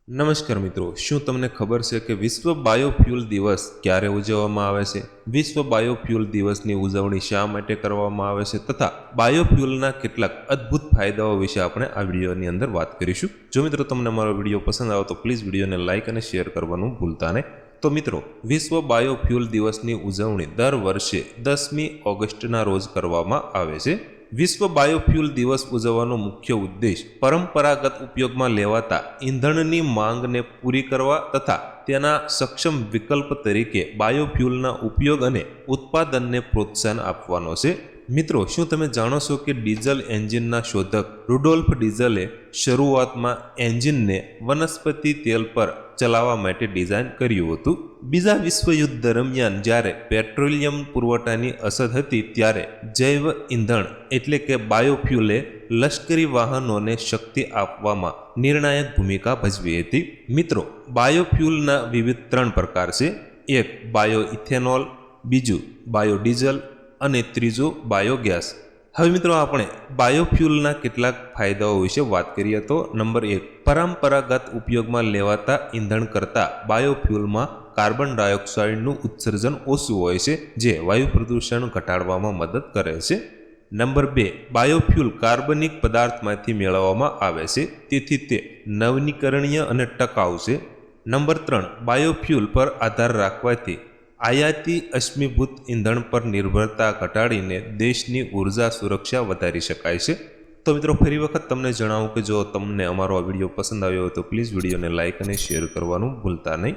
નમસ્કાર મિત્રો, શું તમને ખબર છે કે વિશ્વ બાયોફ્યુલ દિવસ ક્યારે ઉજવવામાં આવે છે? વિશ્વ બાયોફ્યુલ દિવસની ઉજવણી શા માટે કરવામાં આવે છે તથા બાયોફ્યુલના કેટલાક અદ્ભુત ફાયદાઓ વિશે આપણે આ વિડીયોની અંદર વાત કરીશું. જો મિત્રો તમને મારો વિડીયો પસંદ આવે તો પ્લીઝ વિડીયોને લાઇક અને શેર કરવાનું ભૂલતા નહીં. તો મિત્રો, વિશ્વ બાયોફ્યુલ દિવસની ઉજવણી દર વર્ષે 10મી ઓગસ્ટના રોજ કરવામાં આવે છે. વિશ્વ બાયોફ્યુલ દિવસ ઉજવવાનો મુખ્ય ઉદ્દેશ પરંપરાગત ઉપયોગમાં લેવાતા ઈંધણની માંગને પૂરી કરવા તથા તેના સક્ષમ વિકલ્પ તરીકે બાયોફ્યુલના ઉપયોગ અને ઉત્પાદનને પ્રોત્સાહન આપવાનો છે. મિત્રો, શું તમે જાણો છો કે ડીઝલ એન્જિનના શોધક રુડોલ્ફ ડીઝલે શરૂઆતમાં એન્જિનને વનસ્પતિ તેલ પર ચલાવવા માટે ડિઝાઇન કર્યું હતું? બીજા વિશ્વયુદ્ધ દરમિયાન જ્યારે પેટ્રોલિયમ પુરવઠાની અછત હતી ત્યારે જૈવ ઈંધણ એટલે કે બાયોફ્યુલે લશ્કરી વાહનોને શક્તિ આપવામાં નિર્ણાયક ભૂમિકા ભજવી હતી. મિત્રો, બાયોફ્યુલના વિવિધ 3 પ્રકાર છે. એક બાયો ઇથેનોલ, બીજું બાયોડીઝલ અને ત્રીજો બાયોગેસ. હવે મિત્રો, આપણે બાયોફ્યુલના કેટલાક ફાયદાઓ વિશે વાત કરીએ તો નંબર 1, પરંપરાગત ઉપયોગમાં લેવાતા ઈંધણ કરતાં બાયોફ્યુલમાં કાર્બન ડાયોક્સાઇડનું ઉત્સર્જન ઓછું હોય છે, જે વાયુ પ્રદૂષણ ઘટાડવામાં મદદ કરે છે. નંબર 2, બાયોફ્યુલ કાર્બનિક પદાર્થમાંથી મેળવવામાં આવે છે, તેથી તે નવીનીકરણીય અને ટકાઉ છે. નંબર 3, બાયોફ્યુલ પર આધાર રાખવાથી આયાતી અશ્મિભૂત ઈંધણ પર નિર્ભરતા ઘટાડીને દેશની ઉર્જા સુરક્ષા વધારી શકાય છે. તો મિત્રો, ફરી વખત તમને જણાવું કે જો તમને અમારો આ વિડીયો પસંદ આવ્યો હોય તો પ્લીઝ વિડીયોને લાઇક અને શેર કરવાનું ભૂલતા નહીં.